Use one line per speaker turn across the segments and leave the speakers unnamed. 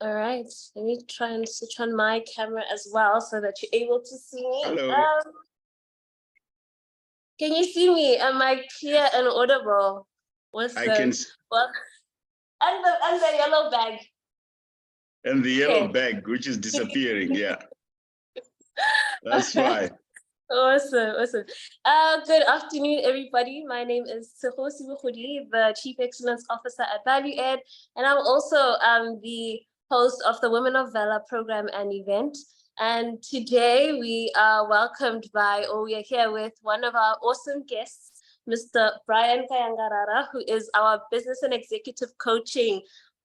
All right, let me try and switch on my camera as well so that you're able to see me.
Hello.
Can you see me? Am I clear and audible?
I can.
Well, and the yellow bag.
And the yellow bag, which is disappearing. Yeah, that's fine.
Awesome. Good afternoon, everybody. My name is Tsegosi Bukhudi, the Chief Excellence Officer at Value Ed, and I'm also the host of the Women of Valor program and event. And today we are we are here with one of our awesome guests, Mr. Brian Kyangarara, who is our business and executive coaching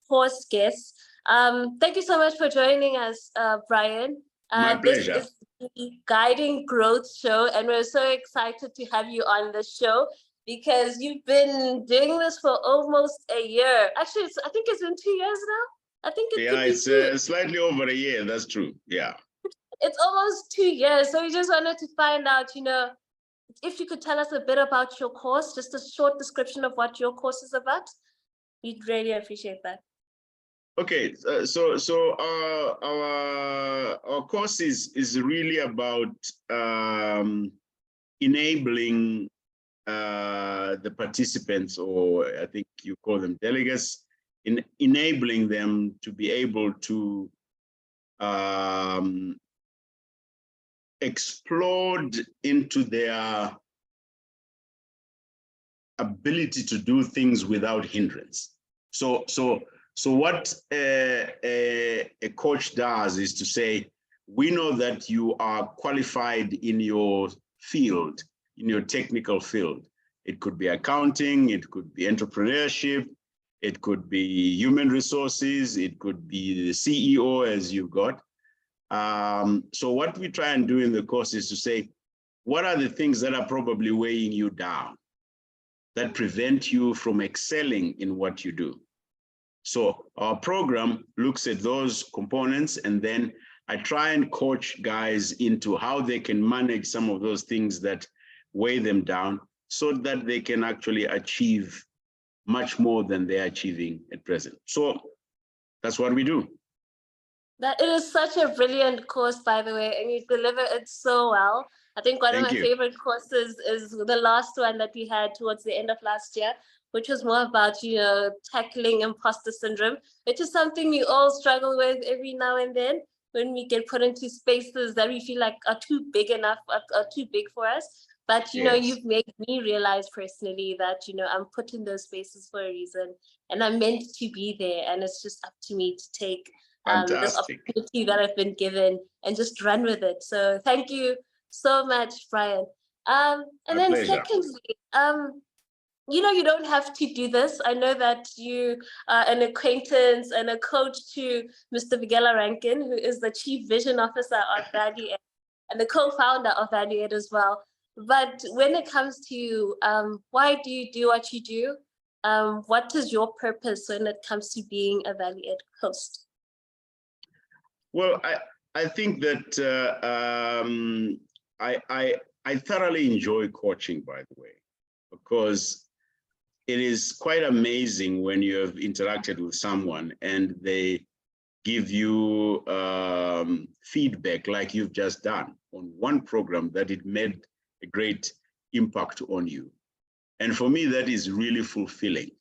course guest. Thank you so much for joining us, Brian.
My pleasure.
This is the Guiding Growth Show, and we're so excited to have you on the show because you've been doing this for almost a year. Actually, I think it's been 2 years now. I think
it's slightly over a year. That's true. Yeah.
It's almost 2 years. So we just wanted to find out, if you could tell us a bit about your course, just a short description of what your course is about. We'd really appreciate that.
Okay, so our course is really about enabling the participants, or I think you call them delegates, in enabling them to be able to explode into their ability to do things without hindrance. So what a coach does is to say, we know that you are qualified in your field, in your technical field. It could be accounting, it could be entrepreneurship, it could be human resources, it could be the CEO as you got. So what we try and do in the course is to say, what are the things that are probably weighing you down, that prevent you from excelling in what you do? So our program looks at those components, and then I try and coach guys into how they can manage some of those things that weigh them down so that they can actually achieve much more than they're achieving at present. So that's what we do.
That it is such a brilliant course, by the way, and you deliver it so well. I think one of my favorite courses is the last one that we had towards the end of last year, which was more about, tackling imposter syndrome, which is something we all struggle with every now and then when we get put into spaces that we feel like are too big enough, are too big for us. But, you've made me realize personally that, I'm put in those spaces for a reason, and I'm meant to be there. And it's just up to me to take this opportunity that I've been given and just run with it. So thank you so much, Brian. And then pleasure. Secondly, you don't have to do this. I know that you are an acquaintance and a coach to Mr. Vigela Rankin, who is the Chief Vision Officer of Value Ed and the co-founder of Value Ed as well. But when it comes to why do you do what you do? What is your purpose when it comes to being a Value Ed host?
Well, I think that I thoroughly enjoy coaching, by the way, because it is quite amazing when you have interacted with someone and they give you feedback like you've just done on one program, that it made a great impact on you. And for me, that is really fulfilling.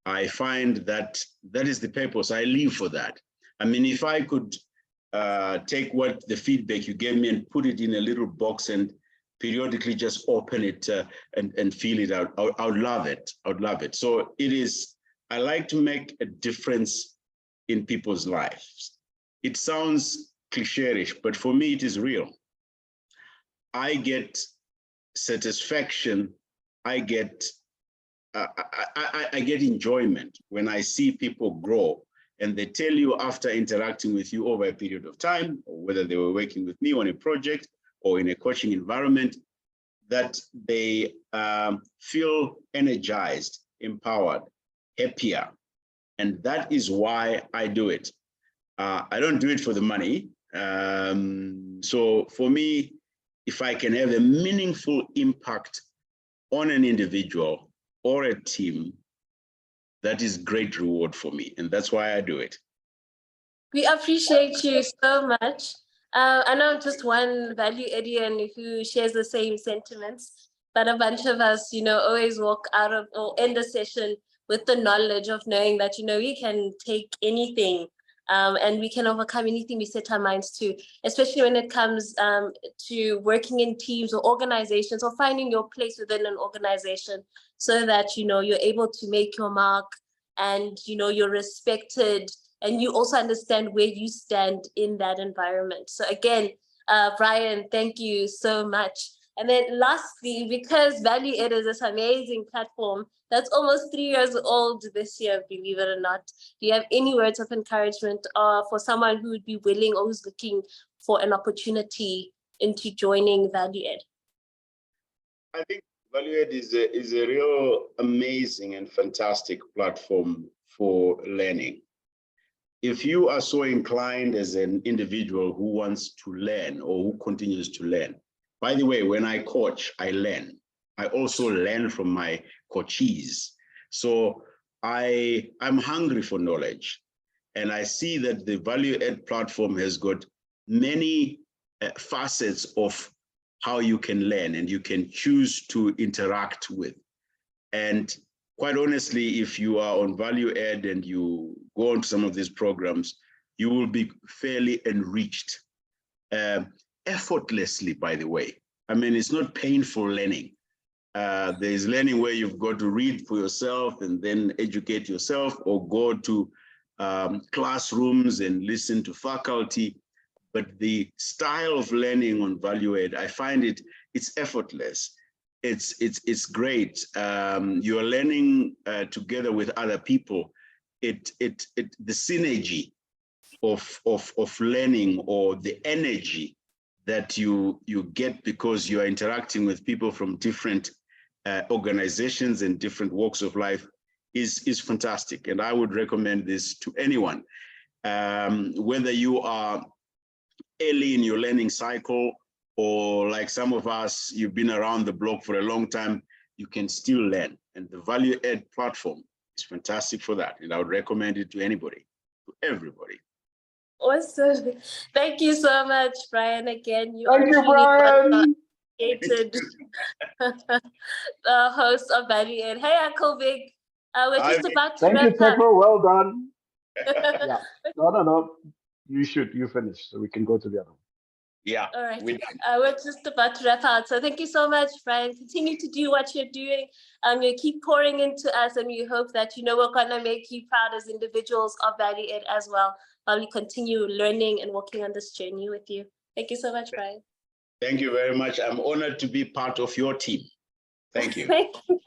I find that that is the purpose. I live for that. I mean, if I could take what the feedback you gave me and put it in a little box and periodically just open it and feel it out, I would love it. I would love it. So it is, I like to make a difference in people's lives. It sounds cliche-ish, but for me, it is real. I get satisfaction. I get enjoyment when I see people grow, and they tell you after interacting with you over a period of time, or whether they were working with me on a project or in a coaching environment, that they feel energized, empowered, happier. And that is why I do it. I don't do it for the money. So for me, if I can have a meaningful impact on an individual or a team, that is great reward for me. And that's why I do it.
We appreciate you so much. I know just one value Edian who shares the same sentiments, but a bunch of us, always walk out of or end the session with the knowledge of knowing that, we can take anything and we can overcome anything we set our minds to, especially when it comes to working in teams or organizations or finding your place within an organization so that, you're able to make your mark and, you're respected and you also understand where you stand in that environment. So again, Brian, thank you so much. And then lastly, because Value Ed is this amazing platform that's almost 3 years old this year, believe it or not, do you have any words of encouragement for someone who would be willing or who's looking for an opportunity into joining Value Ed?
I think Value Ed is a real amazing and fantastic platform for learning. If you are so inclined as an individual who wants to learn or who continues to learn, by the way, when I coach, I learn. I also learn from my coachees. So I'm hungry for knowledge. And I see that the Value Ed platform has got many facets of how you can learn and you can choose to interact with. And quite honestly, if you are on Value Ed and you go on to some of these programs, you will be fairly enriched, effortlessly, by the way. I mean, it's not painful learning. There's learning where you've got to read for yourself and then educate yourself or go to classrooms and listen to faculty. But the style of learning on Value Ed, I find it's effortless. It's great. You're learning together with other people. The synergy of learning or the energy that you get because you are interacting with people from different organizations and different walks of life is fantastic. And I would recommend this to anyone, whether you are early in your learning cycle or like some of us, you've been around the block for a long time, you can still learn. And the Value Ed platform is fantastic for that. And I would recommend it to anybody, to everybody.
Awesome. Thank you so much, Brian. Again, you
Thank you, Brian.
The host of Value Ed. Hey, Uncle Vic. We're just about to
Thank you,
wrap up.
Tekro. Well done. Yeah. No. You finish so we can go to the other one.
Yeah.
All right. We're just about to wrap out. So thank you so much, Brian. Continue to do what you're doing. You keep pouring into us, and we hope that we're gonna make you proud as individuals of Value Ed as well, while we continue learning and walking on this journey with you. Thank you so much, Brian.
Thank you very much. I'm honored to be part of your team. Thank you.
Thank you.